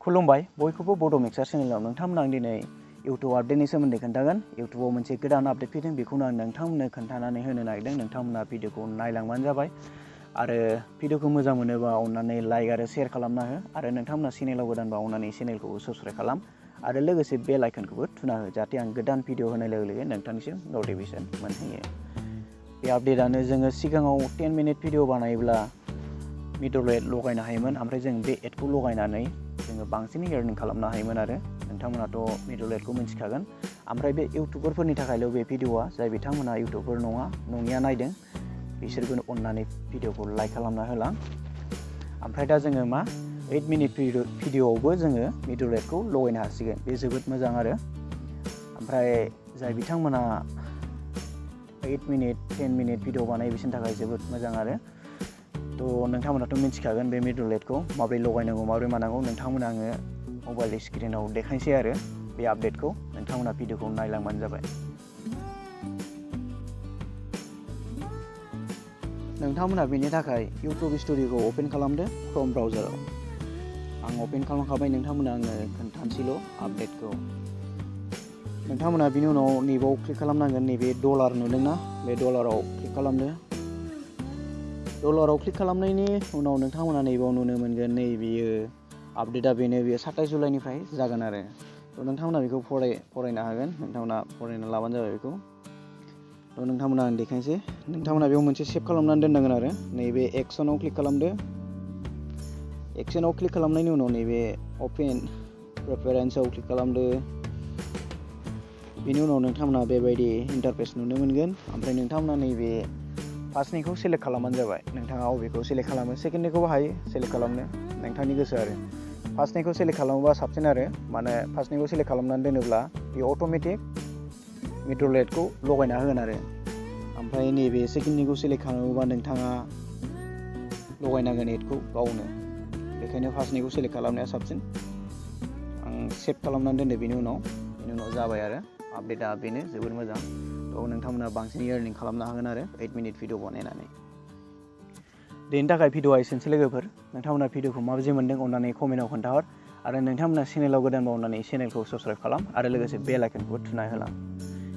खुलुमबाय बयखौबो बड' मिक्सार चेनेलाव नोंथांमोन आं दिनै इउटुब आपडेटनि सोमोन्दै खोन्थागोन। इउटुबाव मोनसे गोदान आपडेट फैदों, बेखौनो आं नोंथांमोननो खोन्थानानै होनो नागिरदों। नोंथांमोना भिडिअखौ नायलांबानो जाबाय आरो भिडिअखौ मोजां मोनोबा अननानै लाइक आरो शेयार खालामना हो आरो नोंथांमोना चेनेलाव गोदानबा अननानै चेनेलखौ साबस्क्राइब खालाम आरो लोगोसे बेल आइकनखौबो थुना हो, जाहाथे आं गोदान भिडिअ होनाय लोगो लोगो नोंथांनिसिम नटिफिकेसन मोनहैयो। बे आपडेटआनो जोङो सिगाङाव 10 मिनिट भिडिअ बानायोब्ला मिडल एड लगायनो हायोमोन, ओमफ्राय जों बे एडखौ लगायनानै जोङो बांसिन आर्निं खालामनो हायोमोन आरो नोंथांमोनाथ' मिडल एडखौ मिन्थिखागोन। ओमफ्राय बे इउटुबारफोरनि थाखायल' बे भिडिअआ, जाय बिथांमोना इउटुबार नङिया नायदों बिसोरबो अननानै भिडिअखौ लाइक खालामना होलां। ओमफ्राय दा जोङो 8 मिनिट भिडिअआवबो जोङो मिडल एडखौ लगायनो हासिगोन, बे जोबोद मोजां आरो। ओमफ्राय जाय बिथांमोना 8 मिनिट 10 मिनिट भिडिअ बानायो बिसोरनि थाखाय जोबोद मोजां आरो। थ' नोंथांमोनाथ' मिन्थिखागोन बे मिडल एडखौ माबोरै लगायनांगौ माबोरै मानांगौ। नोंथांमोना आङो मबाइल स्क्रिनाव देखायनोसै आरो बे आपडेटखौ, नोंथांमोना भिडिअखौ नायलांबानो जाबाय। नोंथांमोना बेनि थाखाय इउटुब स्टुडिय'खौ अपेन खालामदो क्रोम ब्राउजाराव। आं अपेन खालामखाबाय, नोंथांमोना आङो खोन्थानोसैल' आपडेटखौ। नोंथांमोना बिनि उनाव नैबाव क्लिक खालामनांगोन, नैबे डलार नुदोंना, बे डलाराव क्लिक खालामदो। डलाराव क्लिक खालामनायनि उनाव नोंथांमोना नैबाव नुनो मोनगोन, नैबेयो आपडेटआ बेनो, बेयो 27 जुलाइनिफ्राय जागोन आरो। थ' नोंथांमोना बेखौ फरायनो हागोन, नोंथांमोना फरायना लाबानो जाबाय बेखौ। थ' नोंथांमोना आं देखायनोसै, नोंथांमोना बेयाव मोनसे सेभ खालामनानै दोननांगोन आरो। नैबे एक्सनाव क्लिक खालामदो। एक्सनाव क्लिक खालामनायनि उनाव नैबे अपेन प्रेफारेन्सआव क्लिक खालामदो। बेनि उनाव नोंथांमोना बेबायदि इन्टारफेस नुनो मोनगोन। ओमफ्राय नोंथांमोना नैबे फार्स्टनिखौ सेलेक्ट खालामबानो जाबाय। नोंथाङा अबेखौ सेलेक्ट खालामो, सेकेन्डनिखौबो हायो सेलेक्ट खालामनो, नोंथांनि गोसो आरो। फार्स्टनिखौ सेलेक्ट खालामोबा साबसिन आरो, माने फार्स्टनिखौ सेलेक्ट खालामनानै दोनोब्ला बे अट'मेटिक मिडल एडखौ लगायना होगोन आरो। ओमफ्राय नैबे सेकेन्डनिखौ सेलेक्ट खालामोबा नोंथाङा लगायनांगोन एडखौ गावनो, बेखायनो फार्स्टनिखौ सेलेक्ट खालामनाया साबसिन। आं सेभ खालामनानै दोनदो बेनि उनाव जाबाय आरो। आपडेटआ बेनो, जोबोद मोजां। थ' नोंथांमोना बांसिन आर्निं खालामनो हागोन आरो 8 मिनिट भिडिअ बानायनानै। बेनि थाखाय भिडिअआ एसेनोसै लोगोफोर। नोंथांमोना भिडिअखौ माबायदि मोन्दों अननानै कमेन्टआव खोन्थाहर आरो नोंथांमोना चेनेलाव गोदानबा अननानै चेनेलखौ साबस्क्राइब खालाम आरो लोगोसे बेल आइकनखौबो थुना होलां।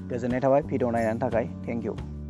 गोजोननाय थाबाय भिडिअ नायनायनि थाखाय, थेंक इउ।